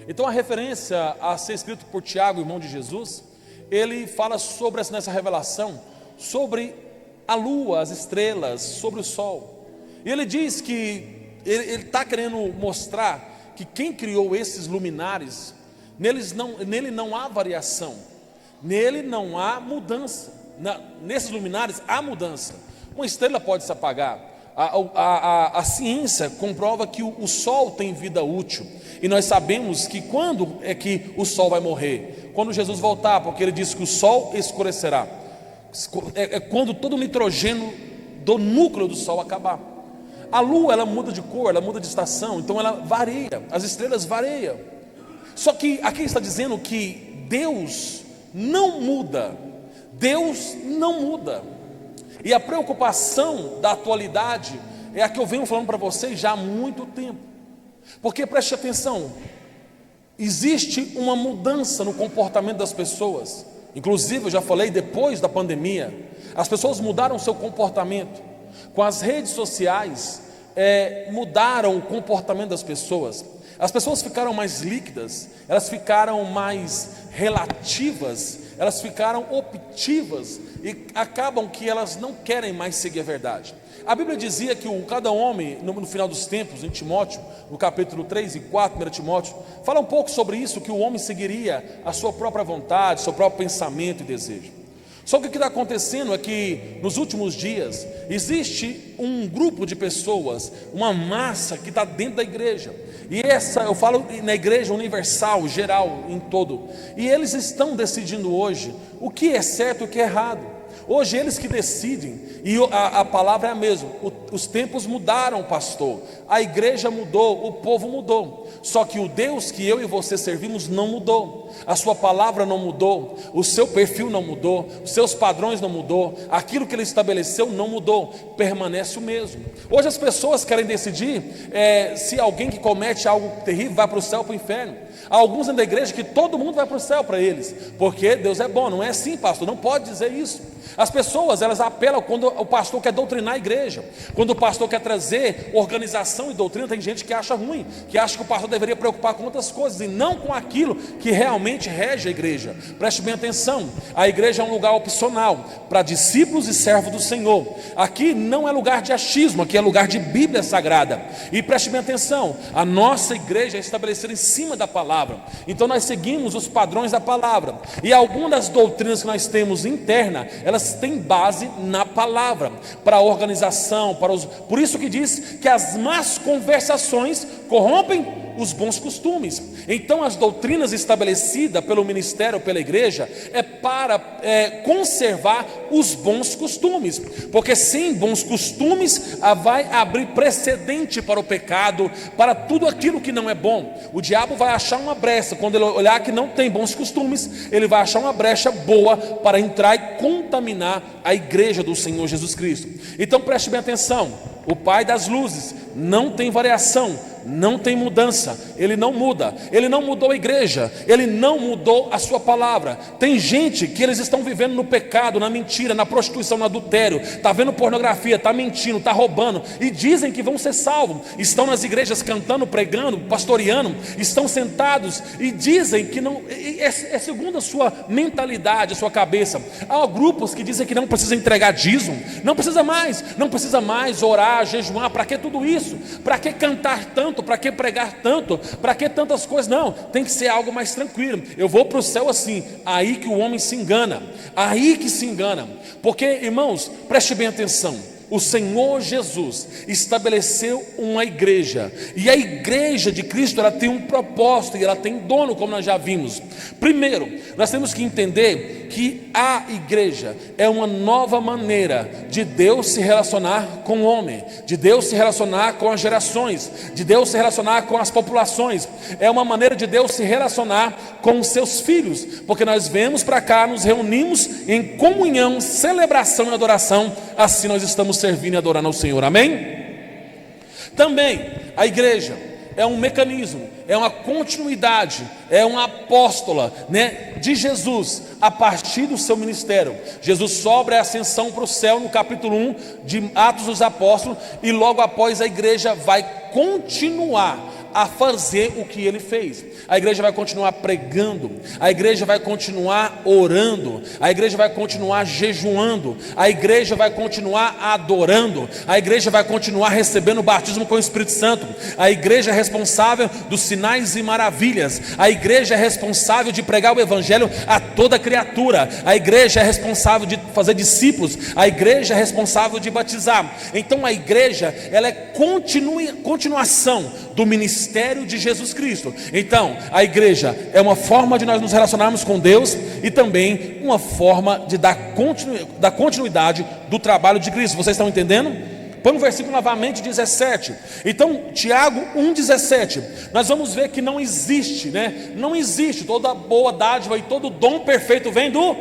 Então a referência a ser escrito por Tiago, irmão de Jesus, ele fala sobre nessa revelação, sobre a lua, as estrelas, sobre o sol. E ele diz que ele está querendo mostrar que quem criou esses luminares, nele não há variação, nele não há mudança. Nesses luminares há mudança. Uma estrela pode se apagar. A ciência comprova que o sol tem vida útil, e nós sabemos que quando é que o sol vai morrer? Quando Jesus voltar, porque ele disse que o sol escurecerá. É quando todo o nitrogênio do núcleo do sol acabar. A lua, ela muda de cor, ela muda de estação, então ela varia, as estrelas variam. Só que aqui está dizendo que Deus não muda. Deus não muda. E a preocupação da atualidade é a que eu venho falando para vocês já há muito tempo. Porque preste atenção, existe uma mudança no comportamento das pessoas. Inclusive eu já falei, depois da pandemia, as pessoas mudaram seu comportamento. Com as redes sociais, mudaram o comportamento das pessoas. As pessoas ficaram mais líquidas, elas ficaram mais relativas, elas ficaram optivas e acabam que elas não querem mais seguir a verdade. A Bíblia dizia que cada homem, no final dos tempos, em Timóteo, no capítulo 3 e 4, 1 Timóteo, fala um pouco sobre isso, que o homem seguiria a sua própria vontade, seu próprio pensamento e desejo. Só que o que está acontecendo é que nos últimos dias existe um grupo de pessoas, uma massa que está dentro da igreja, e eu falo na igreja universal, geral, em todo, e eles estão decidindo hoje o que é certo e o que é errado. Hoje eles que decidem, e a palavra é a mesma. Os tempos mudaram, pastor, a igreja mudou, o povo mudou, só que o Deus que eu e você servimos não mudou, a sua palavra não mudou, o seu perfil não mudou, os seus padrões não mudou, aquilo que ele estabeleceu não mudou, permanece o mesmo. Hoje as pessoas querem decidir se alguém que comete algo terrível vai para o céu ou para o inferno. Há alguns da igreja que todo mundo vai para o céu para eles, porque Deus é bom. Não é assim, pastor, não pode dizer isso. As pessoas, elas apelam quando o pastor quer doutrinar a igreja, quando o pastor quer trazer organização e doutrina. Tem gente que acha ruim, que acha que o pastor deveria preocupar com outras coisas e não com aquilo que realmente rege a igreja. Preste bem atenção, a igreja é um lugar opcional para discípulos e servos do Senhor. Aqui não é lugar de achismo, aqui é lugar de Bíblia Sagrada. E preste bem atenção, a nossa igreja é estabelecida em cima da palavra, então nós seguimos os padrões da palavra, e algumas das doutrinas que nós temos interna, elas têm base na palavra, para a organização, por isso que diz que as más conversações corrompem os bons costumes. Então as doutrinas estabelecidas pelo ministério, pela igreja, é para conservar os bons costumes, porque sem bons costumes vai abrir precedente para o pecado, para tudo aquilo que não é bom. O diabo vai achar uma brecha, quando ele olhar que não tem bons costumes, ele vai achar uma brecha boa para entrar e contaminar a igreja do Senhor Jesus Cristo. Então preste bem atenção, o Pai das luzes não tem variação, não tem mudança, Ele não muda, Ele não mudou a igreja, Ele não mudou a sua palavra. Tem gente que eles estão vivendo no pecado, na mentira, na prostituição, no adultério, está vendo pornografia, está mentindo, está roubando, e dizem que vão ser salvos, estão nas igrejas cantando, pregando, pastoreando, estão sentados e dizem que não, é segundo a sua mentalidade, a sua cabeça. Há grupos que dizem que não precisa entregar dízimo, não precisa mais orar, jejuar. Para que tudo isso? Para que cantar tanto? Para que pregar tanto? Para que tantas coisas? Não, tem que ser algo mais tranquilo. Eu vou para o céu assim. Aí que o homem se engana, aí que se engana. Porque, irmãos, preste bem atenção, o Senhor Jesus estabeleceu uma igreja, e a igreja de Cristo, ela tem um propósito, e ela tem dono, como nós já vimos. Primeiro, nós temos que entender que a igreja é uma nova maneira de Deus se relacionar com o homem, de Deus se relacionar com as gerações, de Deus se relacionar com as populações. É uma maneira de Deus se relacionar com os seus filhos, porque nós viemos para cá, nos reunimos em comunhão, celebração e adoração. Assim nós estamos servindo e adorando ao Senhor, amém? Também a igreja é um mecanismo, é uma continuidade, é uma apóstola, de Jesus a partir do seu ministério. Jesus sobe a ascensão para o céu no capítulo 1 de Atos dos Apóstolos, e logo após a igreja vai continuar a fazer o que ele fez. A igreja vai continuar pregando, a igreja vai continuar orando, a igreja vai continuar jejuando, a igreja vai continuar adorando, a igreja vai continuar recebendo o batismo com o Espírito Santo. A igreja é responsável dos sinais e maravilhas, a igreja é responsável de pregar o evangelho a toda criatura, a igreja é responsável de fazer discípulos, a igreja é responsável de batizar. Então a igreja, ela é continuação do ministério de Jesus Cristo. Então a igreja é uma forma de nós nos relacionarmos com Deus e também uma forma de dar continuidade do trabalho de Cristo. Vocês estão entendendo? Põe no versículo novamente 17. Então Tiago 1,17, nós vamos ver que não existe, não existe, toda boa dádiva e todo dom perfeito vem do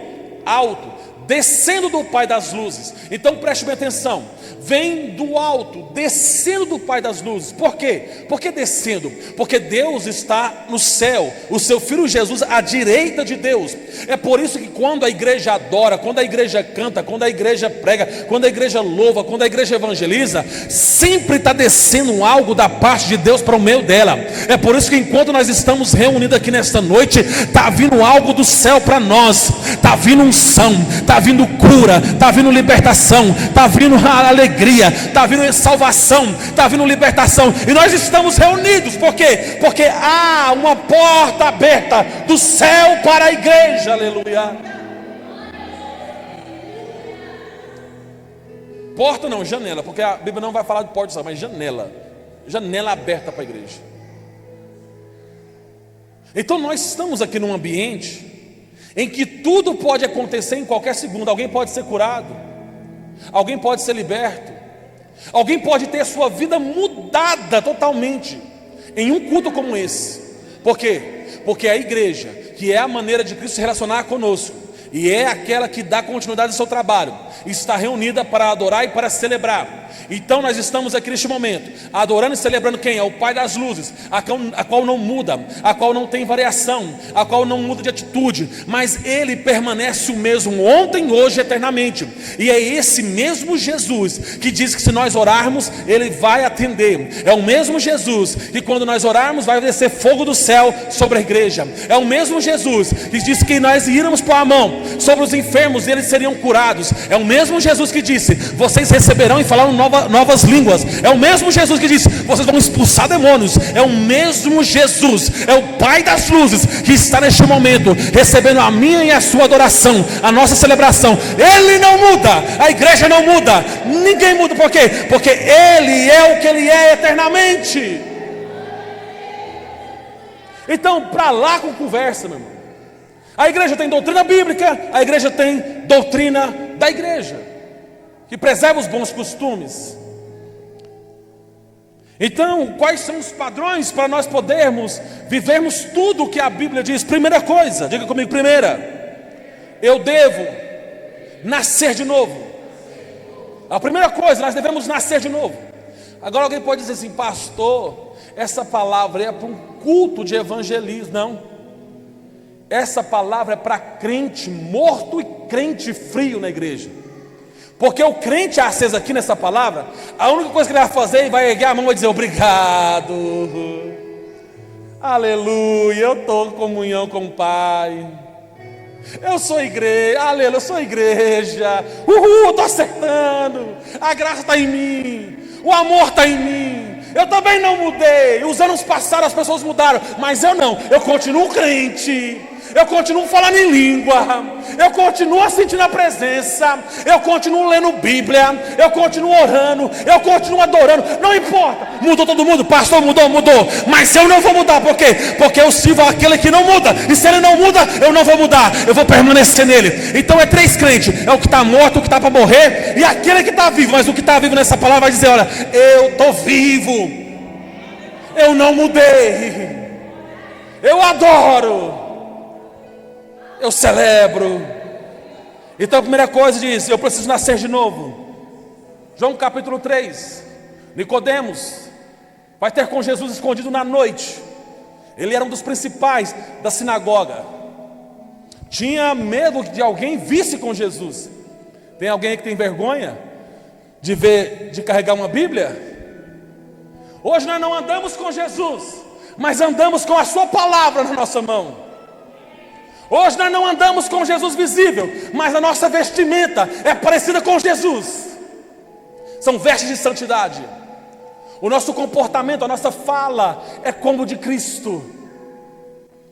alto, descendo do Pai das luzes. Então preste bem atenção, vem do alto, descendo do Pai das luzes. Por quê? Por que descendo? Porque Deus está no céu, o seu Filho Jesus à direita de Deus. É por isso que quando a igreja adora, quando a igreja canta, quando a igreja prega, quando a igreja louva, quando a igreja evangeliza, sempre está descendo algo da parte de Deus para o meio dela. É por isso que enquanto nós estamos reunidos aqui nesta noite, está vindo algo do céu para nós, está vindo unção, está vindo cura, está vindo libertação, está vindo alegria, está vindo salvação, está vindo libertação. E nós estamos reunidos, por quê? Porque há uma porta aberta do céu para a igreja, aleluia. Porta não, janela, porque a Bíblia não vai falar de porta, mas janela aberta para a igreja. Então nós estamos aqui num ambiente em que tudo pode acontecer em qualquer segundo. Alguém pode ser curado, alguém pode ser liberto, alguém pode ter a sua vida mudada totalmente em um culto como esse. Por quê? Porque a igreja, que é a maneira de Cristo se relacionar conosco, e é aquela que dá continuidade ao seu trabalho, está reunida para adorar e para celebrar. Então nós estamos aqui neste momento adorando e celebrando quem? É o Pai das luzes, a qual não muda, a qual não tem variação, a qual não muda de atitude, mas Ele permanece o mesmo ontem, hoje e eternamente. E é esse mesmo Jesus que diz que se nós orarmos, Ele vai atender. É o mesmo Jesus que quando nós orarmos vai descer fogo do céu sobre a igreja. É o mesmo Jesus que disse que nós iremos pôr a mão sobre os enfermos e eles seriam curados. É o mesmo Jesus que disse: vocês receberão e falarão novas línguas. É o mesmo Jesus que disse: vocês vão expulsar demônios. É o mesmo Jesus, é o Pai das luzes que está neste momento recebendo a minha e a sua adoração, a nossa celebração. Ele não muda, a igreja não muda, ninguém muda. Por quê? Porque Ele é o que Ele é eternamente. Então, para lá com conversa, meu irmão. A igreja tem doutrina bíblica, a igreja tem doutrina da igreja, que preserva os bons costumes. Então, quais são os padrões para nós podermos vivermos tudo o que a Bíblia diz? Primeira coisa, diga comigo, primeira, eu devo nascer de novo. A primeira coisa, nós devemos nascer de novo. Agora alguém pode dizer assim: pastor, essa palavra é para um culto de evangelismo. Não. Essa palavra é para crente morto e crente frio na igreja. Porque o crente aceso aqui nessa palavra, a única coisa que ele vai fazer, ele vai erguer a mão e vai dizer: obrigado, aleluia, eu estou em comunhão com o Pai, eu sou igreja, aleluia, eu sou igreja, eu estou acertando, a graça está em mim, o amor está em mim. Eu também não mudei. Os anos passaram, as pessoas mudaram, mas eu não, eu continuo crente, eu continuo falando em língua, eu continuo sentindo a presença, eu continuo lendo Bíblia, eu continuo orando, eu continuo adorando. Não importa, mudou todo mundo, pastor, mudou, mas eu não vou mudar. Por quê? Porque eu sirvo aquele que não muda, e se ele não muda, eu não vou mudar, eu vou permanecer nele. Então é três crentes: é o que está morto, o que está para morrer, e aquele que está vivo. Mas o que está vivo nessa palavra vai dizer: olha, eu estou vivo, eu não mudei, eu adoro, eu celebro. Então a primeira coisa diz: eu preciso nascer de novo. João capítulo 3, Nicodemos vai ter com Jesus escondido na noite. Ele era um dos principais da sinagoga, tinha medo de alguém visse com Jesus. Tem alguém aí que tem vergonha de carregar uma Bíblia? Hoje nós não andamos com Jesus, mas andamos com a sua palavra na nossa mão. Hoje nós não andamos com Jesus visível, mas a nossa vestimenta é parecida com Jesus. São vestes de santidade. O nosso comportamento, a nossa fala é como o de Cristo.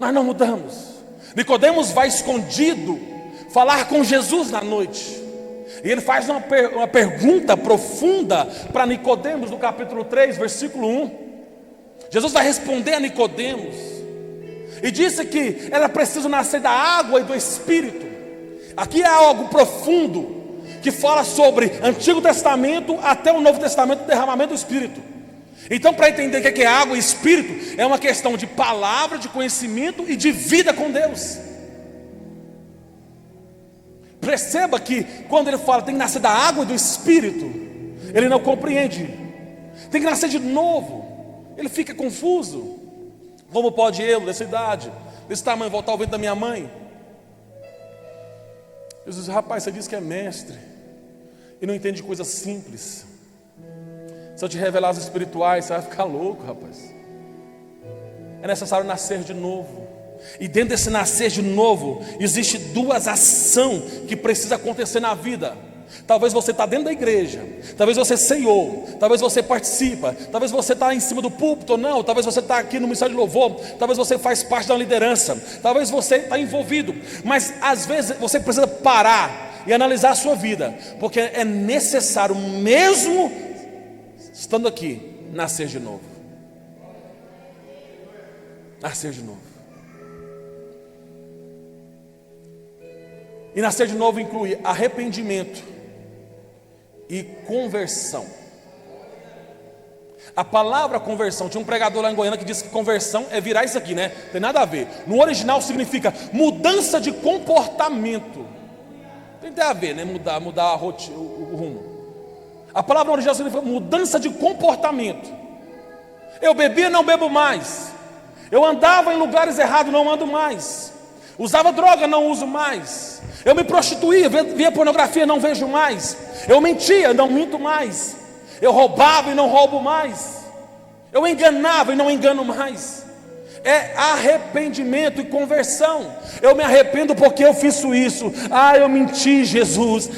Nós não mudamos. Nicodemos vai escondido falar com Jesus na noite. E ele faz uma pergunta profunda para Nicodemos no capítulo 3, versículo 1. Jesus vai responder a Nicodemos e disse que era preciso nascer da água e do Espírito. Aqui é algo profundo que fala sobre Antigo Testamento até o Novo Testamento, o derramamento do Espírito. Então, para entender o que é água e Espírito, é uma questão de palavra, de conhecimento e de vida com Deus. Perceba que quando ele fala tem que nascer da água e do Espírito, ele não compreende. Tem que nascer de novo. Ele fica confuso. Como pode eu, dessa idade, desse tamanho, voltar ao ventre da minha mãe? Jesus diz: rapaz, você diz que é mestre e não entende coisas simples. Se eu te revelar as espirituais, você vai ficar louco, rapaz. É necessário nascer de novo. E dentro desse nascer de novo, existe duas ações que precisam acontecer na vida. Talvez você está dentro da igreja, talvez você ceiou, talvez você participa, talvez você está em cima do púlpito ou não, talvez você está aqui no ministério de louvor, talvez você faz parte da liderança, talvez você está envolvido, mas às vezes você precisa parar e analisar a sua vida, porque é necessário, mesmo estando aqui, nascer de novo. Nascer de novo. E nascer de novo inclui arrependimento e conversão. A palavra conversão, tinha um pregador lá em Goiânia que disse que conversão é virar isso aqui, né? Tem nada a ver. No original significa mudança de comportamento. Tem a ver, né? Mudar o rumo. A palavra original significa mudança de comportamento. Eu bebia, não bebo mais. Eu andava em lugares errados, não ando mais. Usava droga, não uso mais. Eu me prostituía, via pornografia, não vejo mais. Eu mentia, não minto mais. Eu roubava e não roubo mais. Eu enganava e não engano mais. É arrependimento e conversão. Eu me arrependo porque eu fiz isso. Eu menti, Jesus.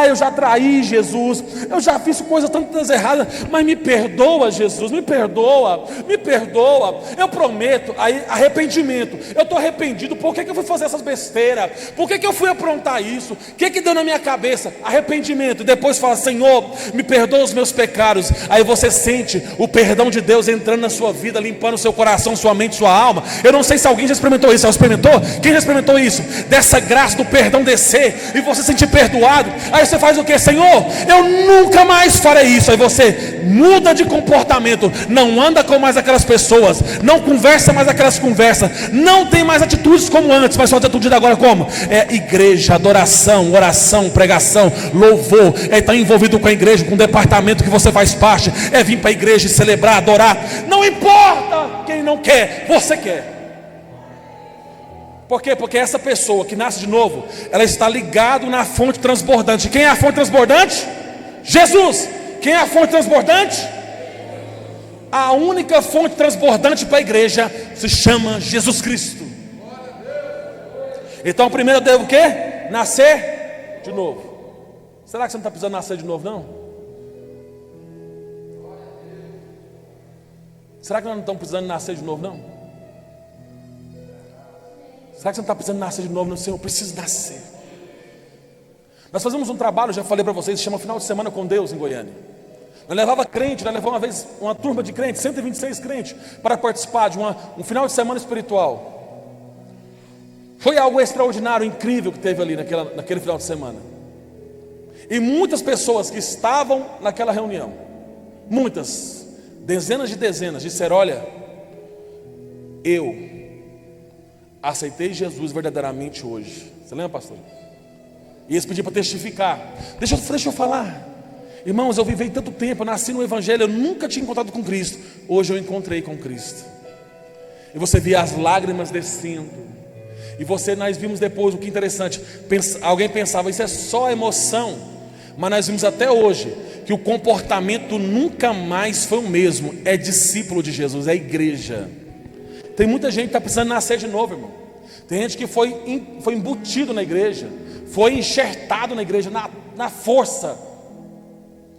Eu já traí, Jesus. Eu já fiz coisas tantas erradas. Mas me perdoa, Jesus. Me perdoa. Me perdoa. Eu prometo. Aí, arrependimento. Eu estou arrependido. Por que eu fui fazer essas besteiras? Por que eu fui aprontar isso? O que deu na minha cabeça? Arrependimento. Depois fala: Senhor, me perdoa os meus pecados. Aí você sente o perdão de Deus entrando na sua vida, limpando o seu coração, sua mente, sua alma. Eu não sei se alguém já experimentou isso. Já experimentou? Quem já experimentou isso? Dessa graça do perdão descer e você sentir perdoado. Aí você faz o que? Senhor, eu nunca mais farei isso. Aí você muda de comportamento. Não anda com mais aquelas pessoas. Não conversa mais aquelas conversas. Não tem mais atitudes como antes. Mas só atitude agora como? É igreja, adoração, oração, pregação, louvor. É estar envolvido com a igreja, com o departamento que você faz parte. É vir para a igreja e celebrar, adorar. Não importa quem não quer, você quer. Por quê? Porque essa pessoa que nasce de novo, ela está ligada na fonte transbordante. Quem é a fonte transbordante? Jesus. Quem é a fonte transbordante? A única fonte transbordante para a igreja se chama Jesus Cristo. Então primeiro eu devo o quê? Nascer de novo. Será que você não está precisando nascer de novo, não? Será que nós não estamos precisando nascer de novo, não? Será que você não está precisando nascer de novo? Não, Senhor, eu preciso nascer. Nós fazemos um trabalho, já falei para vocês, se chama Final de Semana com Deus em Goiânia. Nós levava crente, nós levamos uma vez uma turma de crentes, 126 crentes, para participar de um final de semana espiritual. Foi algo extraordinário, incrível que teve ali naquele final de semana. E muitas pessoas que estavam naquela reunião, muitas, dezenas, disseram: olha, eu aceitei Jesus verdadeiramente hoje. Você lembra, pastor? E eles pediram para testificar. Deixa eu falar. Irmãos, eu vivi tanto tempo, eu nasci no Evangelho, eu nunca tinha encontrado com Cristo. Hoje eu encontrei com Cristo. E você via as lágrimas descendo. E nós vimos depois, o que é interessante, alguém pensava, isso é só emoção. Mas nós vimos até hoje que o comportamento nunca mais foi o mesmo. É discípulo de Jesus, é igreja. Tem muita gente que está precisando nascer de novo, irmão. Tem gente que foi embutido na igreja, foi enxertado na igreja, na força,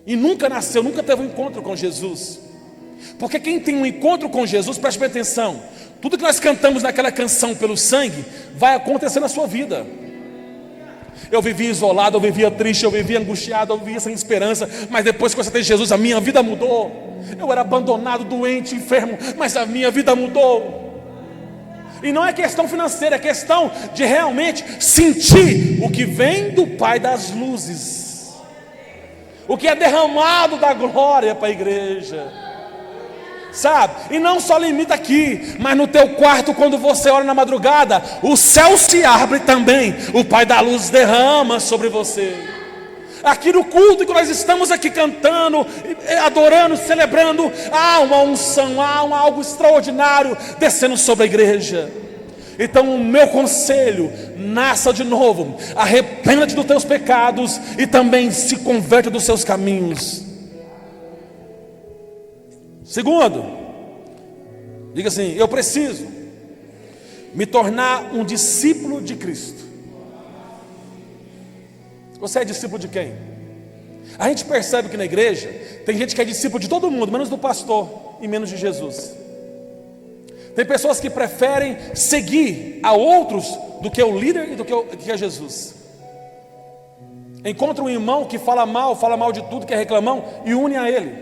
e nunca nasceu, nunca teve um encontro com Jesus. Porque quem tem um encontro com Jesus, preste bem atenção, tudo que nós cantamos naquela canção pelo sangue, vai acontecer na sua vida. Eu vivia isolado, eu vivia triste, eu vivia angustiado, eu vivia sem esperança, mas depois que eu aceitei Jesus, a minha vida mudou. Eu era abandonado, doente, enfermo, mas a minha vida mudou. E não é questão financeira, é questão de realmente sentir o que vem do Pai das luzes, o que é derramado da glória para a igreja, sabe? E não só limita aqui, mas no teu quarto, quando você ora na madrugada, o céu se abre também, o Pai da luz derrama sobre você. Aqui no culto que nós estamos aqui cantando, adorando, celebrando, há uma unção, há algo extraordinário descendo sobre a igreja. Então o meu conselho, nasça de novo, arrependa-te dos teus pecados e também se converta dos seus caminhos. Segundo, diga assim: eu preciso me tornar um discípulo de Cristo. Você é discípulo de quem? A gente percebe que na igreja tem gente que é discípulo de todo mundo, menos do pastor e menos de Jesus. Tem pessoas que preferem seguir a outros do que o líder e do que a Jesus. Encontra um irmão que fala mal de tudo, que é reclamão, e une a ele.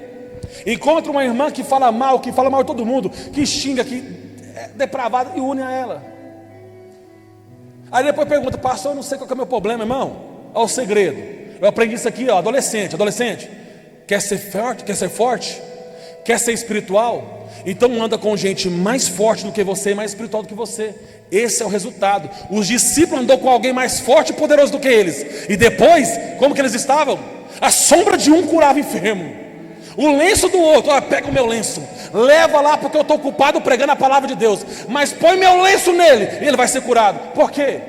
Encontra uma irmã que fala mal de todo mundo, que xinga, que é depravada, e une a ela. Aí depois pergunta: pastor, eu não sei qual que é o meu problema, irmão. Olha o segredo. Eu aprendi isso aqui, ó, adolescente, quer ser forte, quer ser espiritual, então anda com gente mais forte do que você, mais espiritual do que você. Esse é o resultado. Os discípulos andou com alguém mais forte e poderoso do que eles, e depois, como que eles estavam? A sombra de um curava enfermo, o lenço do outro, olha, pega o meu lenço, leva lá porque eu estou ocupado pregando a palavra de Deus, mas põe meu lenço nele e ele vai ser curado. Por quê?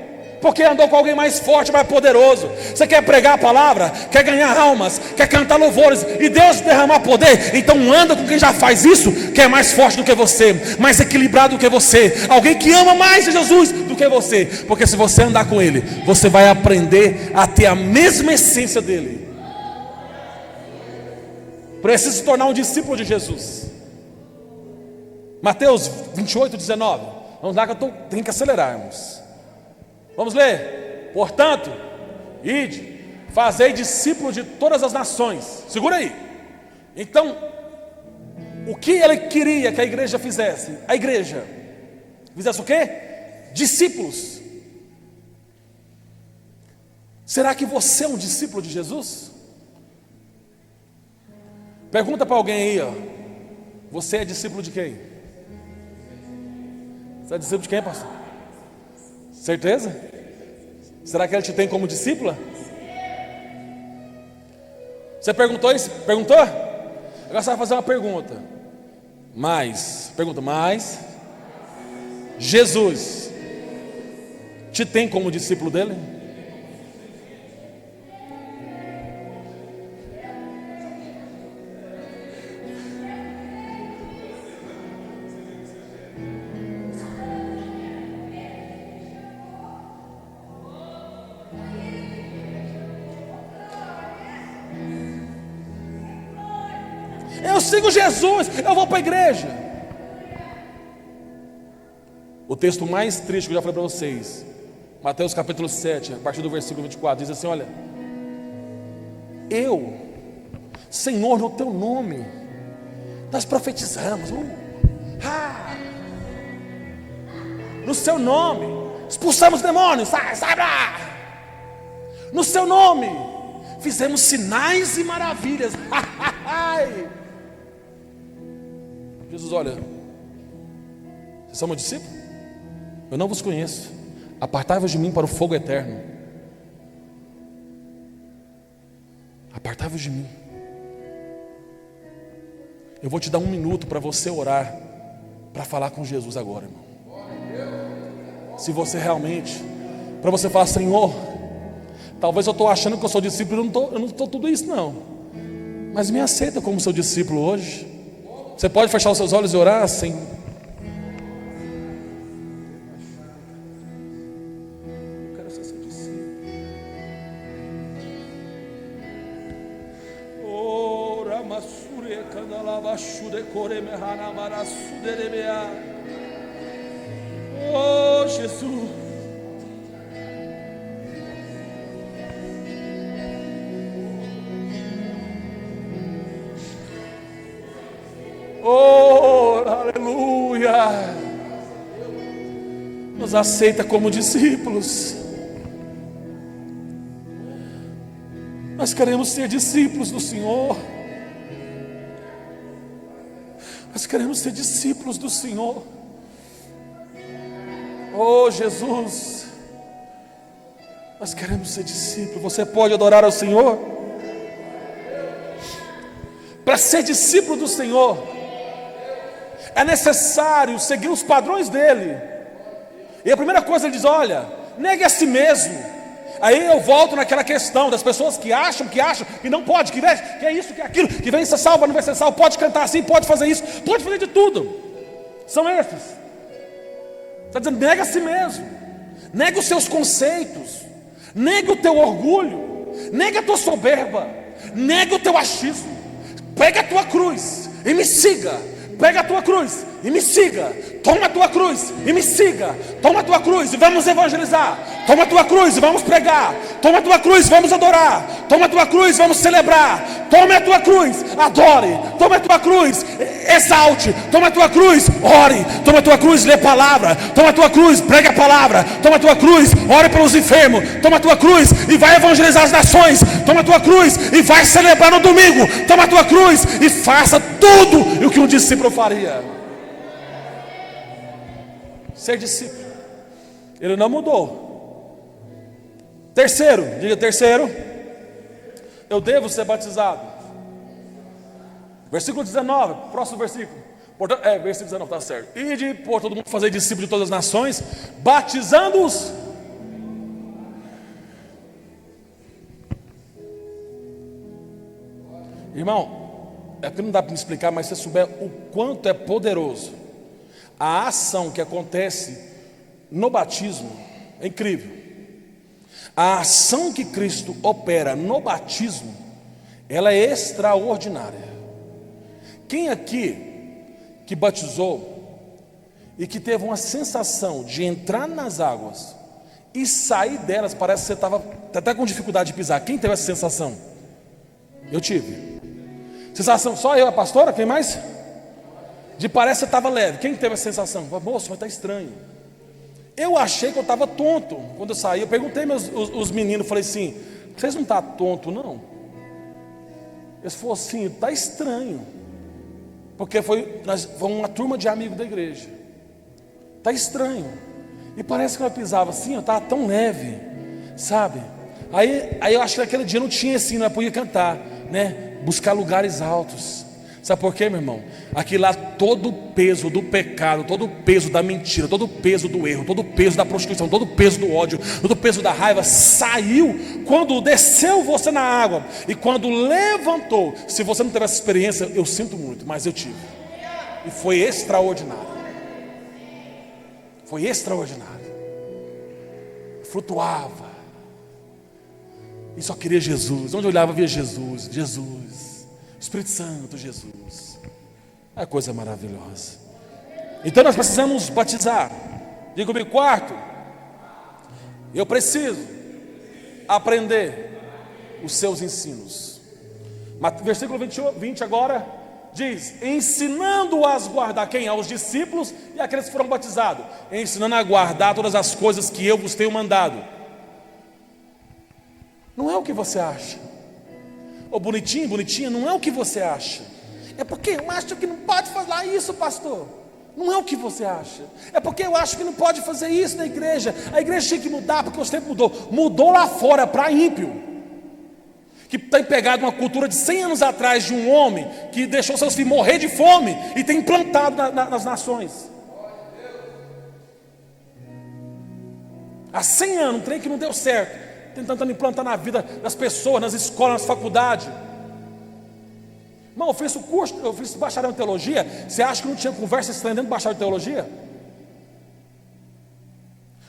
Porque andou com alguém mais forte, mais poderoso. Você quer pregar a palavra, quer ganhar almas, quer cantar louvores e Deus derramar poder, então anda com quem já faz isso, que é mais forte do que você, mais equilibrado do que você, alguém que ama mais Jesus do que você. Porque se você andar com ele, você vai aprender a ter a mesma essência dele. Precisa se tornar um discípulo de Jesus. Mateus 28:19. Vamos lá que tenho que acelerar, irmãos. Vamos ler. Portanto, ide, fazei discípulos de todas as nações. Segura aí. Então, o que ele queria que a igreja fizesse? A igreja fizesse o quê? Discípulos. Será que você é um discípulo de Jesus? Pergunta para alguém aí, ó. Você é discípulo de quem? Você é discípulo de quem, pastor? Certeza? Será que ele te tem como discípula? Você perguntou isso? Perguntou? Agora você vai fazer uma pergunta. Mas Jesus te tem como discípulo dele? Eu sigo Jesus, eu vou para a igreja. O texto mais triste que eu já falei para vocês, Mateus capítulo 7, a partir do versículo 24, diz assim: olha, eu, Senhor, no teu nome, nós profetizamos, no seu nome, expulsamos demônios, sai lá, no seu nome, fizemos sinais e maravilhas. Jesus, olha, vocês são meu discípulo? Eu não vos conheço. Apartai-vos de mim para o fogo eterno. Apartai-vos de mim. Eu vou te dar 1 minuto para você orar, para falar com Jesus agora, irmão. Se você realmente, para você falar: Senhor, talvez eu estou achando que eu sou discípulo, eu não estou tudo isso não, mas me aceita como seu discípulo hoje. Você pode fechar os seus olhos e orar assim? Oh, Jesus. Oh, aleluia. Nos aceita como discípulos. Nós queremos ser discípulos do Senhor. Nós queremos ser discípulos do Senhor. Oh, Jesus, nós queremos ser discípulos. Você pode adorar ao Senhor? Para ser discípulo do Senhor, é necessário seguir os padrões dele. E a primeira coisa ele diz: olha, negue a si mesmo. Aí eu volto naquela questão das pessoas que acham que não pode, que é isso, que é aquilo, que vem ser salvo, não vai ser salvo, pode cantar assim, pode fazer isso, pode fazer de tudo. São esses. Está dizendo, nega a si mesmo, nega os seus conceitos, nega o teu orgulho, nega a tua soberba, nega o teu achismo, pega a tua cruz e me siga. Pega a tua cruz e me siga. Toma a tua cruz e me siga. Toma a tua cruz e vamos evangelizar. Toma a tua cruz e vamos pregar. Toma a tua cruz e vamos adorar. Toma a tua cruz e vamos celebrar. Toma a tua cruz, adore. Toma a tua cruz, exalte. Toma a tua cruz, ore. Toma a tua cruz, lê a palavra. Toma a tua cruz, pregue a palavra. Toma a tua cruz, ore pelos enfermos. Toma a tua cruz e vai evangelizar as nações. Toma a tua cruz e vai celebrar no domingo. Toma a tua cruz e faça tudo o que um discípulo faria. Ser discípulo, ele não mudou. Terceiro, diga terceiro, eu devo ser batizado. Versículo 19, próximo versículo. Portanto, versículo 19, está certo. Ide por todo mundo fazer discípulo de todas as nações, batizando-os. Irmão, é porque não dá para me explicar, mas se você souber o quanto é poderoso a ação que acontece no batismo, é incrível. A ação que Cristo opera no batismo, ela é extraordinária. Quem aqui que batizou e que teve uma sensação de entrar nas águas e sair delas, parece que você estava até com dificuldade de pisar? Quem teve essa sensação? Eu tive. Sensação, só eu, a pastora? Quem mais? De parece que você estava leve. Quem teve essa sensação? Moço, mas está estranho. Eu achei que eu estava tonto quando eu saí. Eu perguntei os meninos, falei assim: vocês não estão tontos não? Eles falaram assim: está estranho. Porque foi uma turma de amigos da igreja. Está estranho. E parece que eu pisava assim, eu estava tão leve, sabe? Aí eu acho que naquele dia não tinha assim, não podia cantar, né? Buscar lugares altos. Sabe por quê, meu irmão? Aqui lá todo o peso do pecado, todo o peso da mentira, todo o peso do erro, todo o peso da prostituição, todo o peso do ódio, todo o peso da raiva saiu quando desceu você na água. E quando levantou, se você não teve essa experiência, eu sinto muito, mas eu tive. E foi extraordinário. Foi extraordinário. Flutuava. E só queria Jesus. Onde eu olhava, via Jesus. Jesus. Espírito Santo, Jesus. É coisa maravilhosa. Então nós precisamos batizar. Diga comigo, quarto, eu preciso aprender os seus ensinos. Versículo 20 agora diz: ensinando a guardar quem? Aos discípulos e aqueles que foram batizados. Ensinando a guardar todas as coisas que eu vos tenho mandado. Não é o que você acha. Ô, bonitinho, bonitinha, não é o que você acha. É porque eu acho que não pode falar isso, pastor. Não é o que você acha. É porque eu acho que não pode fazer isso na igreja. A igreja tinha que mudar, porque os tempos mudou. Mudou lá fora para ímpio, que tem pegado uma cultura de 100 anos atrás de um homem que deixou seus filhos morrer de fome e tem implantado nas nações. Há 100 anos, um trem que não deu certo, tentando implantar na vida das pessoas, nas escolas, nas faculdades. Irmão, eu fiz bacharel em teologia. Você acha que não tinha conversa estranha dentro do bacharel de teologia?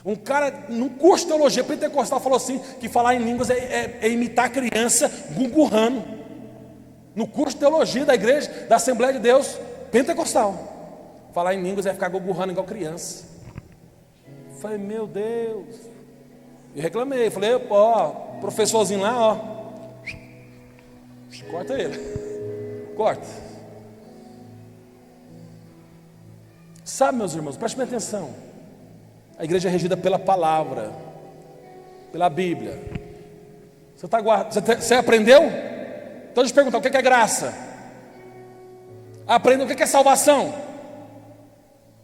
Um cara, num curso de teologia pentecostal, falou assim: que falar em línguas é imitar a criança gungurrando. no curso de teologia da igreja, da Assembleia de Deus Pentecostal. Falar em línguas é ficar gogurrando igual criança. Falei, meu Deus. E reclamei, falei, ó, professorzinho lá, ó, corta ele, corta. Sabe, meus irmãos, prestem atenção. A igreja é regida pela palavra, pela Bíblia. Você aprendeu? Então deixa eu te perguntar, o que é graça? Aprendeu o que é salvação?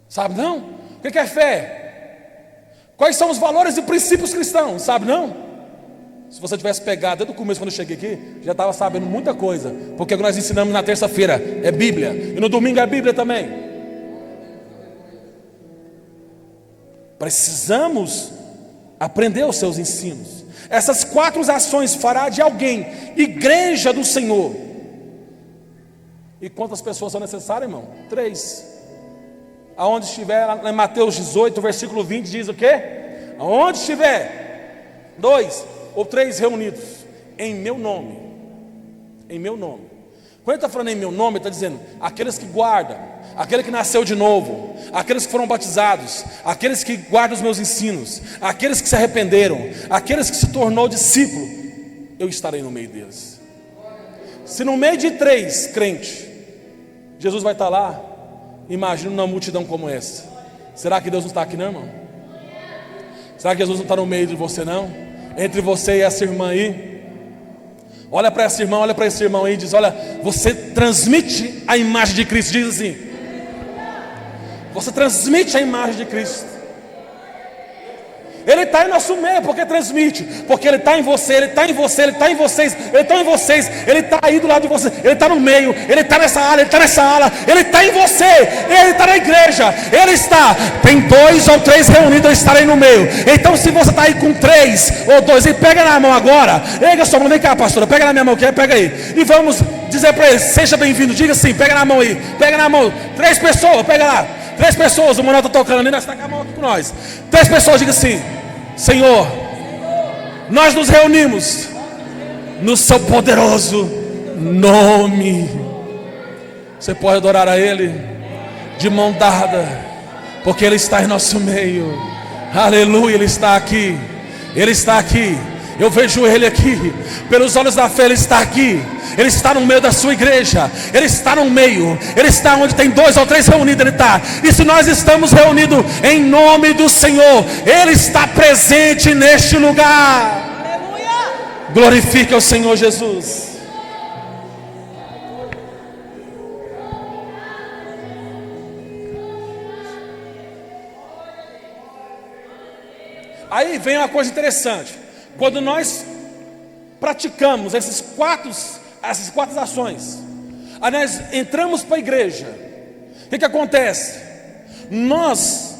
Sabe não? O que é fé? Quais são os valores e princípios cristãos? Sabe não? Se você tivesse pegado desde o começo, quando eu cheguei aqui, já estava sabendo muita coisa. Porque o que nós ensinamos na terça-feira é Bíblia, e no domingo é Bíblia também. Precisamos aprender os seus ensinos. Essas 4 ações fará de alguém igreja do Senhor. E quantas pessoas são necessárias, irmão? 3. Aonde estiver, lá em Mateus 18, versículo 20, diz o quê? Aonde estiver 2 ou 3 reunidos em meu nome. Em meu nome. Quando ele está falando em meu nome, ele está dizendo aqueles que guardam, aquele que nasceu de novo, aqueles que foram batizados, aqueles que guardam os meus ensinos, aqueles que se arrependeram, aqueles que se tornou discípulo, eu estarei no meio deles. Se no meio de 3 crentes, Jesus vai estar lá, imagina uma multidão como essa. Será que Deus não está aqui não, irmão? Será que Jesus não está no meio de você não? Entre você e essa irmã aí? Olha para essa irmã, olha para esse irmão aí e diz, olha, você transmite a imagem de Cristo. Diz assim, você transmite a imagem de Cristo. Ele está em nosso meio, porque transmite. Porque Ele está em você, Ele está em você, Ele está em vocês, Ele está em vocês, Ele está aí do lado de você, Ele está no meio, Ele está nessa ala, Ele está nessa ala, Ele está em você, Ele está na igreja, Ele está. Tem 2 ou 3 reunidos, eu estarei no meio. Então se você está aí com 3 ou 2, e pega na mão agora, pega sua mão, vem cá pastora, pega na minha mão, pega aí. E vamos dizer para ele, seja bem-vindo, diga assim, pega na mão aí, pega na mão, 3 pessoas, pega lá. 3 pessoas, o Manuel está tocando ali, nós está com a mão aqui com nós. 3 pessoas, diga assim, Senhor, nós nos reunimos no seu poderoso nome. Você pode adorar a Ele de mão dada, porque Ele está em nosso meio. Aleluia, Ele está aqui. Ele está aqui. Eu vejo Ele aqui, pelos olhos da fé Ele está aqui. Ele está no meio da sua igreja. Ele está no meio. Ele está onde tem 2 ou 3 reunidos, Ele está. E se nós estamos reunidos em nome do Senhor, Ele está presente neste lugar. Aleluia! Glorifique ao Senhor Jesus. Aí vem uma coisa interessante. Quando nós praticamos essas quatro ações, aí nós entramos para a igreja, o que acontece? Nós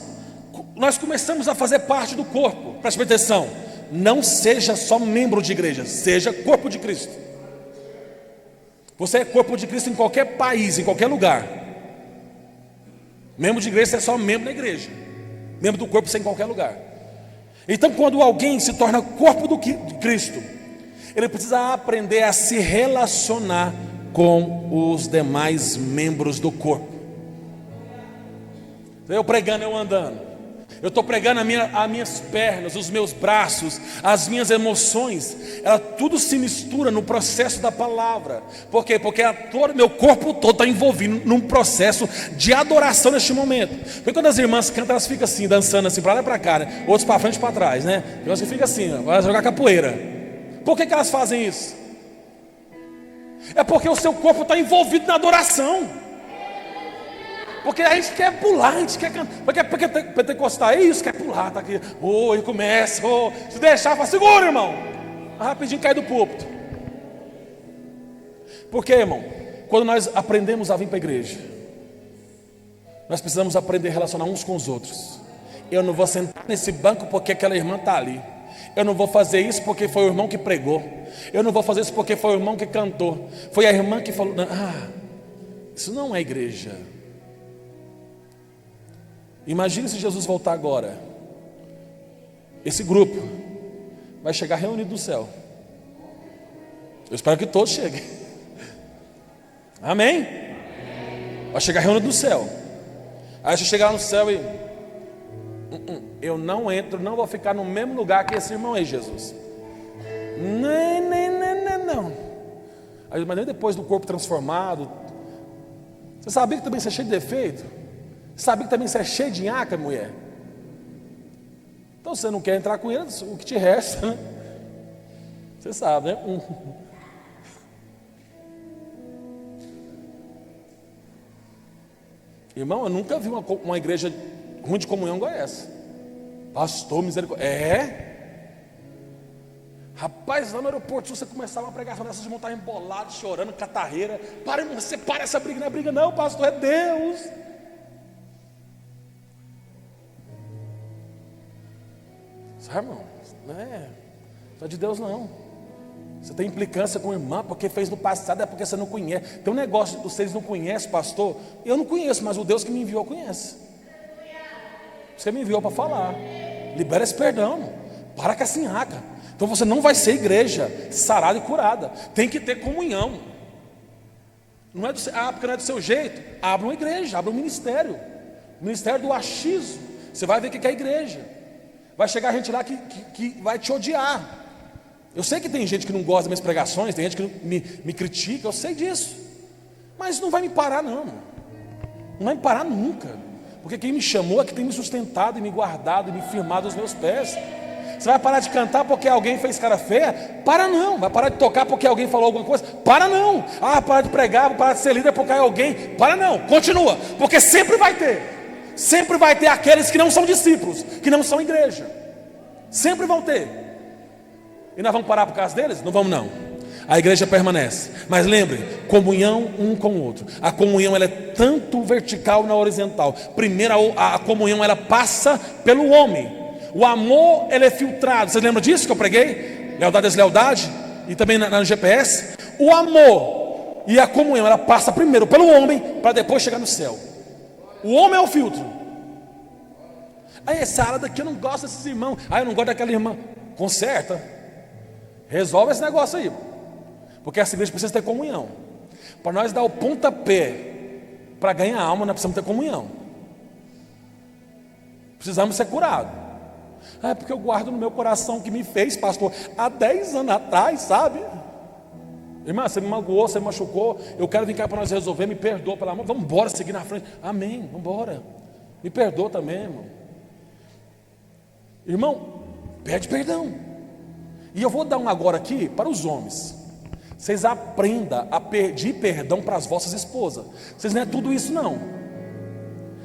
começamos a fazer parte do corpo. Preste atenção, não seja só membro de igreja, seja corpo de Cristo. Você é corpo de Cristo em qualquer país, em qualquer lugar. Membro de igreja, você é só membro da igreja. Membro do corpo, você é em qualquer lugar. Então quando alguém se torna corpo de Cristo, ele precisa aprender a se relacionar com os demais membros do corpo. Eu pregando, eu andando, eu estou pregando as minhas pernas, os meus braços, as minhas emoções, ela tudo se mistura no processo da palavra. Por quê? Porque meu corpo todo está envolvido num processo de adoração neste momento. Porque quando as irmãs cantam, elas ficam assim, dançando assim, para lá e para cá, né? Outros para frente e para trás, né? E você fica assim, ó, vai jogar capoeira. Por que elas fazem isso? É porque o seu corpo está envolvido na adoração. Porque a gente quer pular, a gente quer cantar. Porque pentecostal é isso, quer pular, tá aqui. E começa, se deixar, fala, segura, irmão. Rapidinho cai do púlpito. Por quê, irmão? Quando nós aprendemos a vir para a igreja, nós precisamos aprender a relacionar uns com os outros. Eu não vou sentar nesse banco porque aquela irmã está ali. Eu não vou fazer isso porque foi o irmão que pregou. Eu não vou fazer isso porque foi o irmão que cantou. Foi a irmã que falou. Isso não é igreja. Imagine se Jesus voltar agora. Esse grupo vai chegar reunido no céu. Eu espero que todos cheguem. Amém? Vai chegar a reunião do céu. Aí você chegar no céu e eu não entro, não vou ficar no mesmo lugar que esse irmão aí, Jesus. Não. Aí, mas nem depois do corpo transformado. Você sabia que também você é cheio de defeito? Você sabia que também você é cheio de nhaca, mulher? Então você não quer entrar com ele, o que te resta, né? Você sabe, né? Irmão, eu nunca vi uma igreja ruim de comunhão igual essa. Pastor, misericórdia. Rapaz, lá no aeroporto, se você começar uma pregação dessas de montar embolado, chorando, catarreira, você para essa briga, não é briga não, pastor, é Deus. Sabe, irmão, não é de Deus não. Você tem implicância com a irmã porque fez no passado, é porque você não conhece. Tem um negócio, vocês não conhecem, pastor. Eu não conheço, mas o Deus que me enviou conhece. Você me enviou para falar. Libera esse perdão. Para com essa nhaca. Então você não vai ser igreja sarada e curada. Tem que ter comunhão. Não é porque não é do seu jeito. Abra uma igreja, abra um ministério. O ministério do achismo. Você vai ver o que é a igreja. Vai chegar gente lá que vai te odiar. Eu sei que tem gente que não gosta das minhas pregações, tem gente que me critica, eu sei disso. Mas não vai me parar não. Não vai me parar nunca. Porque quem me chamou é que tem me sustentado e me guardado e me firmado aos meus pés. Você vai parar de cantar porque alguém fez cara feia? Para não. Vai parar de tocar porque alguém falou alguma coisa? Para não. Parar de pregar, vou parar de ser líder porque alguém? Para não. Continua. Porque sempre vai ter aqueles que não são discípulos, que não são igreja. Sempre vão ter. E nós vamos parar por causa deles? Não vamos não. A igreja permanece. Mas lembre, comunhão um com o outro. A comunhão ela é tanto vertical na horizontal. Primeiro a comunhão ela passa pelo homem. O amor ele é filtrado. Vocês lembram disso que eu preguei? Lealdade e deslealdade. E também no GPS. O amor e a comunhão ela passa primeiro pelo homem para depois chegar no céu. O homem é o filtro. Aí essa área daqui eu não gosto desses irmãos. Eu não gosto daquela irmã. Conserta. Resolve esse negócio aí. Porque essa igreja precisa ter comunhão. Para nós dar o pontapé para ganhar alma, nós precisamos ter comunhão. Precisamos ser curados. É porque eu guardo no meu coração o que me fez, pastor, há 10 anos atrás, sabe? Irmã, você me magoou, você me machucou. Eu quero vir cá para nós resolver. Me perdoa, pelo amor. Vamos embora, seguir na frente. Amém, vamos embora. Me perdoa também, irmão. Irmão, pede perdão. E eu vou dar um agora aqui para os homens. Vocês aprendam a pedir perdão para as vossas esposas. Vocês não é tudo isso não.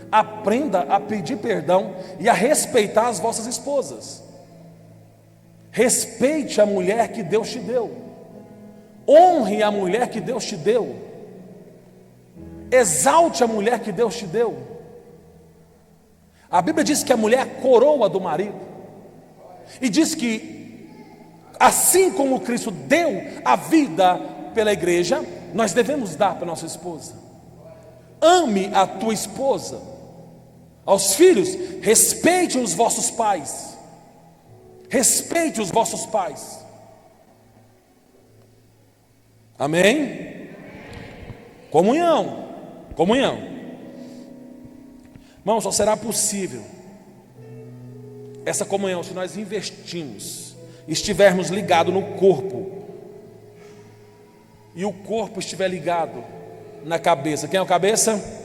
Aprenda a pedir perdão e a respeitar as vossas esposas. Respeite a mulher que Deus te deu. Honre a mulher que Deus te deu. Exalte a mulher que Deus te deu. A Bíblia diz que a mulher é a coroa do marido. E diz que assim como Cristo deu a vida pela igreja, nós devemos dar para nossa esposa. Ame a tua esposa. Aos filhos, respeite os vossos pais. Respeite os vossos pais. Amém? Comunhão. Irmão, só será possível essa comunhão se nós investirmos, estivermos ligados no corpo, e o corpo estiver ligado na cabeça. Quem é a cabeça?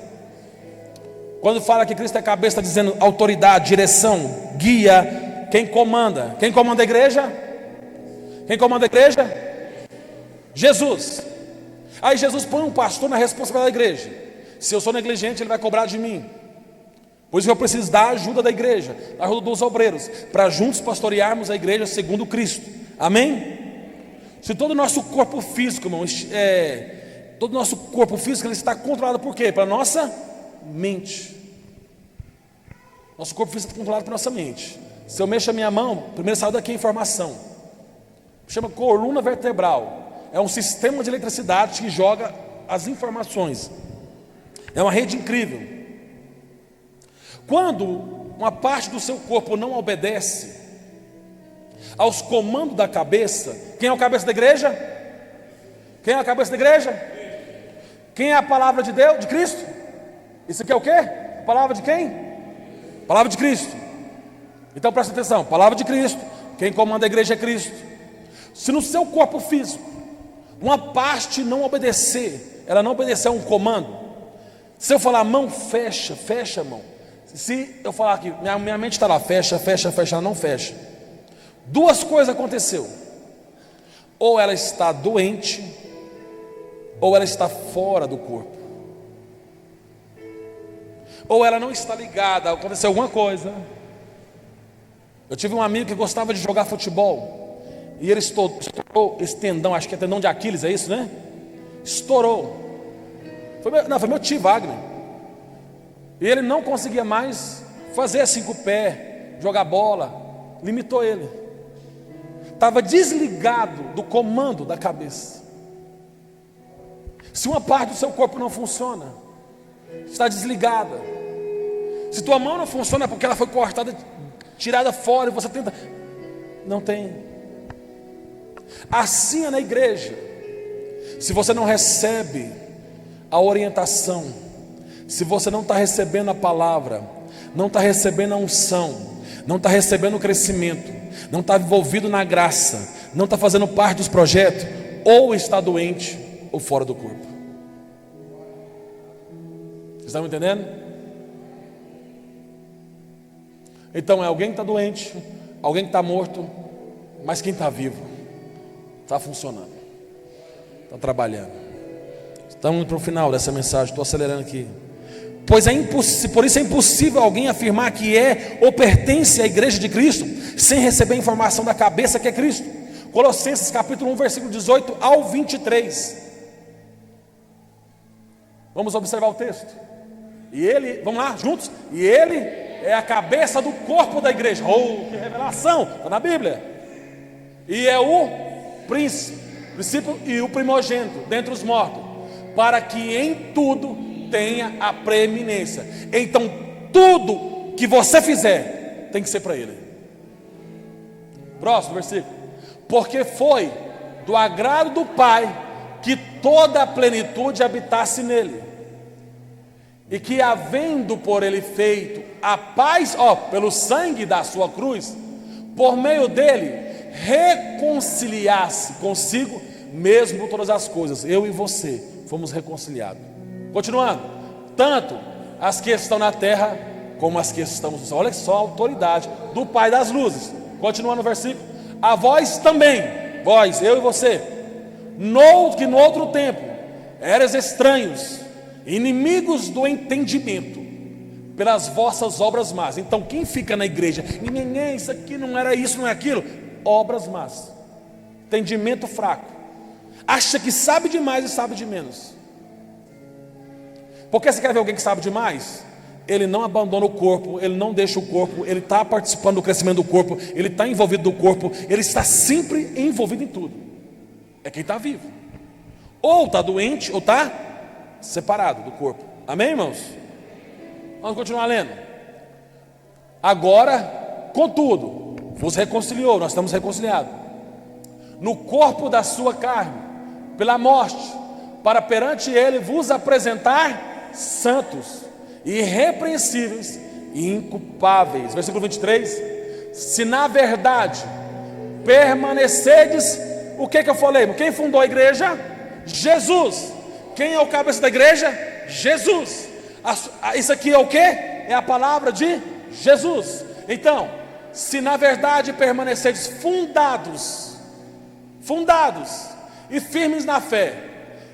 Quando fala que Cristo é cabeça, está dizendo autoridade, direção, guia. Quem comanda? Quem comanda a igreja? Quem comanda a igreja? Jesus. Aí Jesus põe um pastor na responsabilidade da igreja. Se eu sou negligente, ele vai cobrar de mim. Por isso eu preciso da ajuda da igreja, da ajuda dos obreiros, para juntos pastorearmos a igreja segundo Cristo. Amém? Se todo o nosso corpo físico, irmão, todo o nosso corpo físico ele está controlado por quê? Para nossa mente. Nosso corpo físico está controlado por nossa mente. Se eu mexo a minha mão, primeiro sai daqui a informação. Chama coluna vertebral. É um sistema de eletricidade que joga as informações. É uma rede incrível. Quando uma parte do seu corpo não obedece aos comandos da cabeça, quem é o cabeça da igreja? Quem é a cabeça da igreja? Quem é a palavra de Deus? De Cristo? Isso aqui é o quê? Palavra de quem? Palavra de Cristo. Então presta atenção, palavra de Cristo. Quem comanda a igreja é Cristo. Se no seu corpo físico uma parte não obedecer, ela não obedecer a um comando, se eu falar mão, fecha, fecha a mão. Se eu falar aqui, minha mente está lá, fecha, fecha, fecha, ela não fecha. Duas coisas aconteceu: ou ela está doente, ou ela está fora do corpo, ou ela não está ligada, aconteceu alguma coisa. Eu tive um amigo que gostava de jogar futebol, e ele estourou esse tendão, acho que é tendão de Aquiles, é isso, né? Estourou. Foi meu tio Wagner. E ele não conseguia mais fazer assim com o pé, jogar bola, limitou ele. Estava desligado do comando da cabeça. Se uma parte do seu corpo não funciona, está desligada. Se tua mão não funciona é porque ela foi cortada, tirada fora, e você tenta, não tem. Assim é na igreja. Se você não recebe a orientação, se você não está recebendo a palavra, não está recebendo a unção, não está recebendo o crescimento, não está envolvido na graça, não está fazendo parte dos projetos, ou está doente ou fora do corpo. Vocês estão entendendo? Então é alguém que está doente, alguém que está morto, mas quem está vivo, está funcionando, está trabalhando. Estamos para o final dessa mensagem, estou acelerando aqui. Pois por isso é impossível alguém afirmar que é ou pertence à igreja de Cristo sem receber a informação da cabeça que é Cristo. Colossenses capítulo 1, versículo 18 ao 23. Vamos observar o texto. E ele, vamos lá, juntos. E ele é a cabeça do corpo da igreja. Oh, que revelação! Está na Bíblia. E é o princípio e o primogênito dentre os mortos, para que em tudo tenha a preeminência. Então tudo que você fizer tem que ser para Ele. Próximo versículo. Porque foi do agrado do Pai que toda a plenitude habitasse nele, e que havendo por Ele feito a paz, pelo sangue da sua cruz, por meio dele reconciliasse consigo mesmo todas as coisas. Eu e você fomos reconciliados. Continuando, tanto as que estão na terra como as que estão no céu. Olha só a autoridade do Pai das luzes. Continuando o versículo. A vós também, vós, eu e você, que no outro tempo eras estranhos, inimigos do entendimento, pelas vossas obras más. Então quem fica na igreja, isso aqui não era isso, não é aquilo, obras más, entendimento fraco, acha que sabe demais e sabe de menos. Porque você quer ver alguém que sabe demais? Ele não abandona o corpo, ele não deixa o corpo, ele está participando do crescimento do corpo, ele está envolvido no corpo, ele está sempre envolvido em tudo. É quem está vivo. Ou está doente, ou está separado do corpo. Amém, irmãos? Vamos continuar lendo. Agora, contudo, vos reconciliou, nós estamos reconciliados, no corpo da sua carne, pela morte, para perante ele vos apresentar santos, irrepreensíveis e inculpáveis. Versículo 23. Se na verdade permanecedes, o que eu falei? Quem fundou a igreja? Jesus. Quem é o cabeça da igreja? Jesus. Isso aqui é o que? É a palavra de Jesus. Então, se na verdade permanecedes fundados e firmes na fé,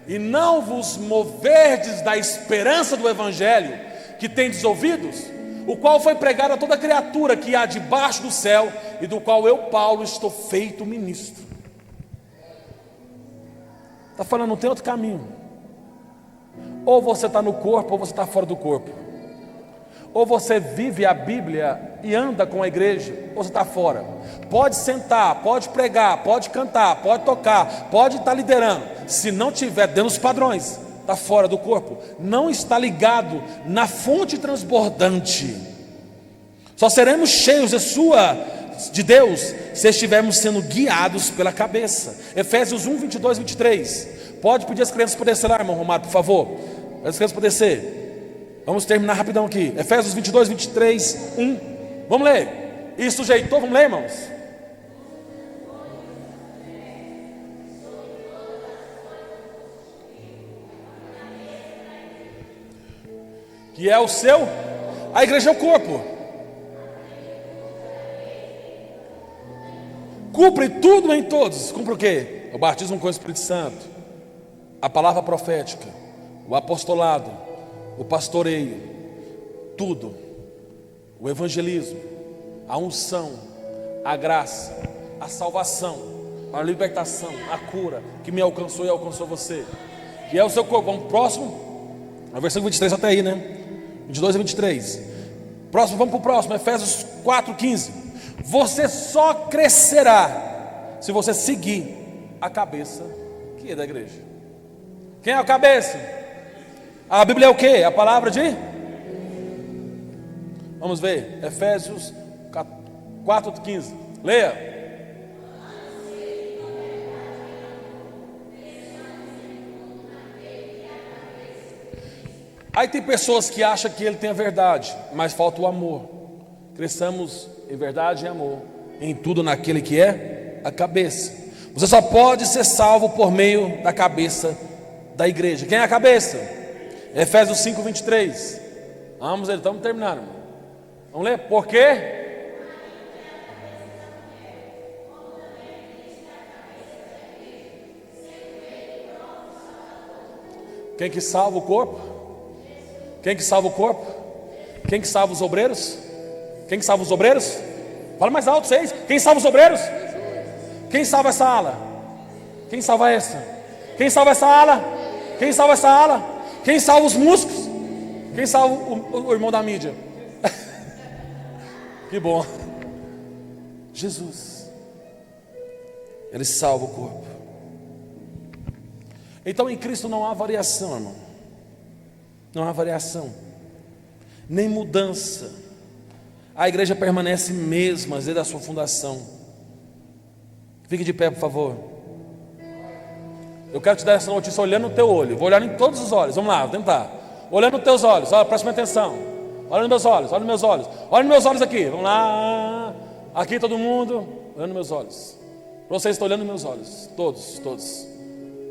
e não vos moverdes da esperança do evangelho que tendes ouvidos, o qual foi pregado a toda criatura que há debaixo do céu, e do qual eu, Paulo, estou feito ministro. Está falando, não tem outro caminho. Ou você está no corpo, ou você está fora do corpo. Ou você vive a Bíblia e anda com a igreja, ou você está fora. Pode sentar, pode pregar, pode cantar, pode tocar, pode estar liderando. Se não tiver dentro dos padrões, está fora do corpo. Não está ligado na fonte transbordante. Só seremos cheios de de Deus se estivermos sendo guiados pela cabeça. Efésios 1, 22, 23. Pode pedir as crianças para descer lá, irmão Romário, por favor. As crianças para descer. Vamos terminar rapidão aqui. Efésios 22, 23, 1. Vamos ler. E sujeitou, vamos ler, irmãos. Que é o seu, a igreja é o corpo. Cumpre tudo em todos. Cumpre o quê? O batismo com o Espírito Santo, a palavra profética, o apostolado, o pastoreio, tudo, o evangelismo, a unção, a graça, a salvação, a libertação, a cura que me alcançou e alcançou você, que é o seu corpo. Vamos próximo, a versículo 23 até aí, né? 22 a 23. Próximo, vamos para o próximo, Efésios 4, 15. Você só crescerá se você seguir a cabeça que é da igreja. Quem é a cabeça? A Bíblia é o quê? A palavra de? Vamos ver, Efésios 4, 15. Leia. Aí tem pessoas que acham que ele tem a verdade, mas falta o amor. Cresçamos em verdade e amor, em tudo naquele que é a cabeça. Você só pode ser salvo por meio da cabeça da igreja. Quem é a cabeça? Efésios 5, 23. Vamos ler, estamos terminando. Vamos ler, por quê? Quem que salva o corpo? Quem que salva o corpo? Quem que salva os obreiros? Quem que salva os obreiros? Fala mais alto vocês. Quem salva os obreiros? Quem salva essa ala? Quem salva essa? Quem salva essa ala? Quem salva essa ala? Quem salva os músicos? Quem salva o irmão da mídia? Que bom. Jesus. Ele salva o corpo. Então em Cristo não há variação, irmão. Não há variação, nem mudança. A igreja permanece mesma desde a sua fundação. Fique de pé, por favor. Eu quero te dar essa notícia olhando no teu olho. Vou olhar em todos os olhos. Vamos lá, vou tentar. Olhando nos teus olhos. Olha, preste atenção. Olha nos meus olhos. Olha nos meus olhos. Olha nos meus olhos aqui. Vamos lá. Aqui todo mundo. Olhando nos meus olhos. Vocês estão olhando nos meus olhos. Todos, todos.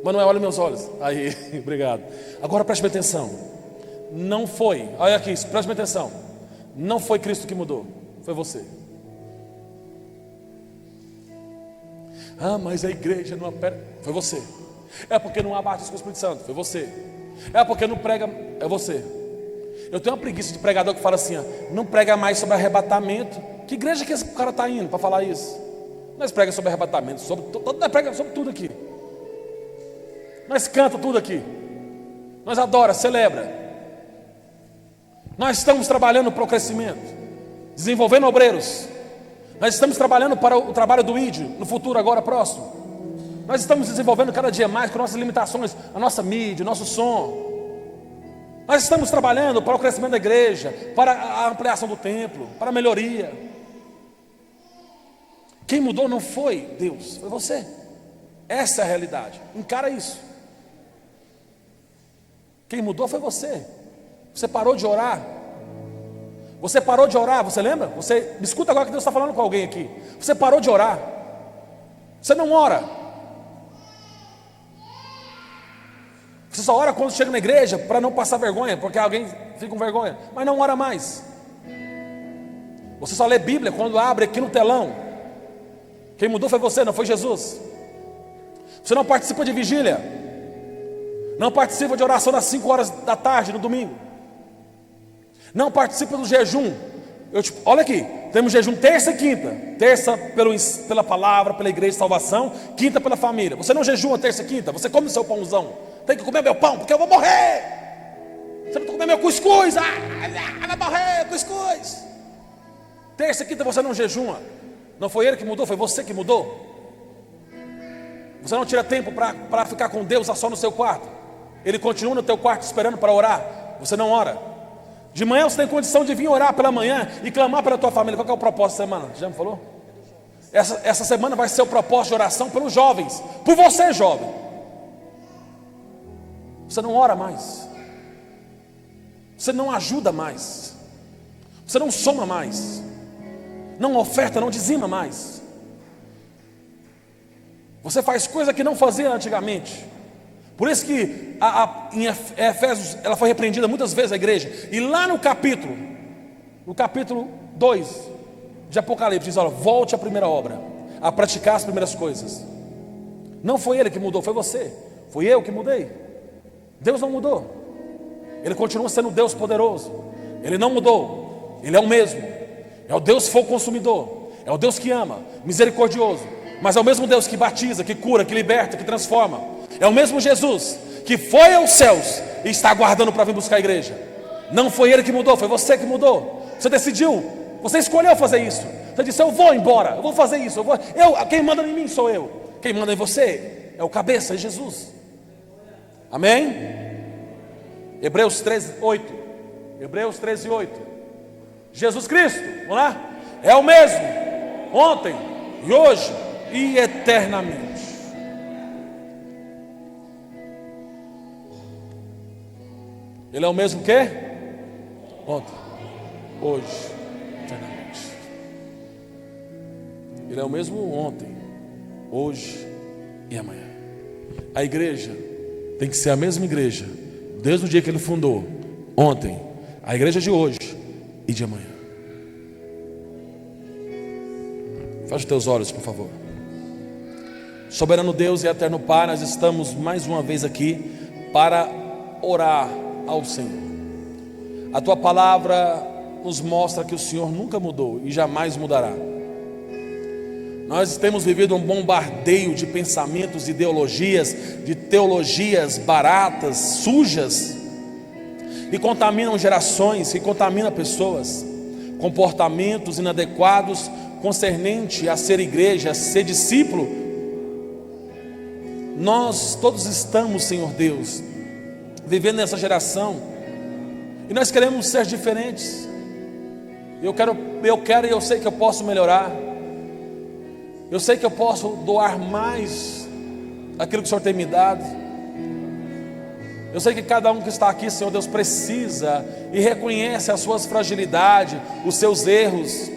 Manuel, olha nos meus olhos. Aí, obrigado. Agora preste atenção. Não foi, olha aqui, preste atenção. Não foi Cristo que mudou, foi você. Ah, mas a igreja não apela. Foi você. É porque não há batismo com o Espírito Santo, foi você. É porque não prega, é você. Eu tenho uma preguiça de pregador que fala assim, ó, não prega mais sobre arrebatamento. Que igreja que esse cara está indo para falar isso? Nós pregamos sobre arrebatamento, nós pregamos sobre tudo aqui. Nós canta tudo aqui. Nós adora, celebra. Nós estamos trabalhando para o crescimento, desenvolvendo obreiros. Nós estamos trabalhando para o trabalho do ID, no futuro agora próximo. Nós estamos desenvolvendo cada dia mais com nossas limitações, a nossa mídia, o nosso som. Nós estamos trabalhando para o crescimento da igreja, para a ampliação do templo, para a melhoria. Quem mudou não foi Deus, foi você. Essa é a realidade, encara isso. Quem mudou foi você. Você parou de orar. Você parou de orar, você lembra? Você, me escuta agora que Deus está falando com alguém aqui. Você parou de orar. Você não ora. Você só ora quando chega na igreja para não passar vergonha, porque alguém fica com vergonha, mas não ora mais. Você só lê Bíblia quando abre aqui no telão. Quem mudou foi você, não foi Jesus. Você não participa de vigília. Não participa de oração às 5 horas da tarde no domingo. Não participa do jejum. Olha aqui, temos jejum terça e quinta. Terça pela palavra, pela igreja de salvação. Quinta pela família. Você não jejua terça e quinta, você come o seu pãozão. Tem que comer meu pão, porque eu vou morrer. Você não come meu cuscuz. Vai morrer, cuscuz. Terça e quinta você não jejuma. Não foi ele que mudou, foi você que mudou. Você não tira tempo para ficar com Deus só no seu quarto. Ele continua no teu quarto esperando para orar. Você não ora. De manhã você tem condição de vir orar pela manhã e clamar pela tua família. Qual que é o propósito da semana? Já me falou? Essa semana vai ser o propósito de oração pelos jovens, por você, jovem. Você não ora mais, você não ajuda mais, você não soma mais, não oferta, não dizima mais. Você faz coisa que não fazia antigamente. Por isso que em Efésios ela foi repreendida muitas vezes a igreja. E lá no capítulo 2 de Apocalipse diz: olha, volte à primeira obra, a praticar as primeiras coisas. Não foi ele que mudou, foi você. Foi eu que mudei. Deus não mudou. Ele continua sendo Deus poderoso. Ele não mudou. Ele é o mesmo. É o Deus fogo consumidor. É o Deus que ama, misericordioso. Mas é o mesmo Deus que batiza, que cura, que liberta, que transforma. É o mesmo Jesus que foi aos céus e está aguardando para vir buscar a igreja. Não foi ele que mudou, foi você que mudou. Você decidiu, você escolheu fazer isso. Você disse: eu vou embora, eu vou fazer isso. Quem manda em mim sou eu. Quem manda em você é o cabeça, é Jesus. Amém? Hebreus 13:8. Hebreus 13:8. Jesus Cristo, vamos lá? É o mesmo ontem e hoje e eternamente. Ele é o mesmo que? Ontem, hoje, eternamente. Ele é o mesmo ontem, hoje e amanhã. A igreja tem que ser a mesma igreja desde o dia que ele fundou, ontem, a igreja de hoje e de amanhã. Feche os teus olhos, por favor. Soberano Deus e eterno Pai, nós estamos mais uma vez aqui para orar ao Senhor. A tua palavra nos mostra que o Senhor nunca mudou e jamais mudará. Nós temos vivido um bombardeio de pensamentos, ideologias, de teologias baratas, sujas, que contaminam gerações, que contaminam pessoas, comportamentos inadequados concernente a ser igreja, a ser discípulo. Nós todos estamos, Senhor Deus, vivendo nessa geração, e nós queremos ser diferentes. Eu quero e eu sei que eu posso melhorar. Eu sei que eu posso doar mais aquilo que o Senhor tem me dado. Eu sei que cada um que está aqui, Senhor Deus, precisa e reconhece as suas fragilidades, os seus erros.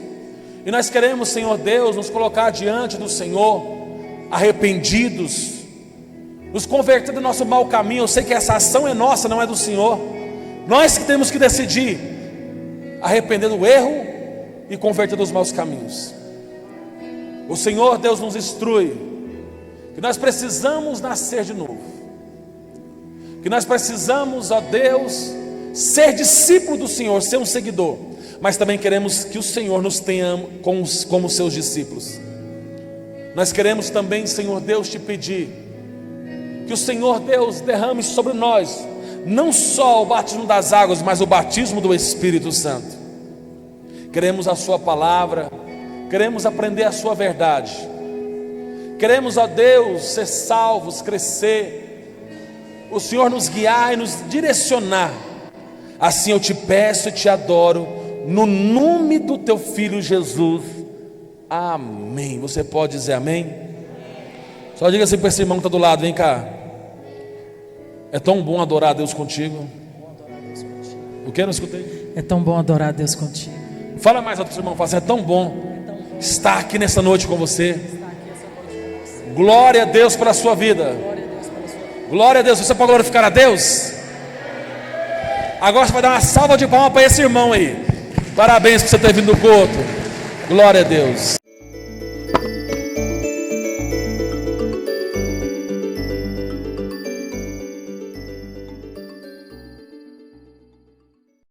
E nós queremos, Senhor Deus, nos colocar diante do Senhor, arrependidos, nos converter do nosso mau caminho. Eu sei que essa ação é nossa, não é do Senhor. Nós que temos que decidir arrepender do erro e converter dos maus caminhos. O Senhor Deus nos instrui que nós precisamos nascer de novo, que nós precisamos, ó Deus, ser discípulo do Senhor, ser um seguidor. Mas também queremos que o Senhor nos tenha como seus discípulos. Nós queremos também, Senhor Deus, te pedir que o Senhor Deus derrame sobre nós não só o batismo das águas, mas o batismo do Espírito Santo. Queremos a sua palavra, queremos aprender a sua verdade, queremos, ó Deus, ser salvos, crescer, o Senhor nos guiar e nos direcionar. Assim eu te peço e te adoro, no nome do teu Filho Jesus, amém. Você pode dizer amém? Só diga assim para esse irmão que está do lado: vem cá, é tão bom adorar a Deus contigo. O que? Eu não escutei. É tão bom adorar a Deus contigo. Fala mais alto para o seu irmão, fala assim: é tão bom estar aqui nessa noite com você. Glória a Deus pela sua vida. Glória a Deus. Você pode glorificar a Deus? Agora você vai dar uma salva de palmas para esse irmão aí. Parabéns por você ter vindo do culto. Glória a Deus.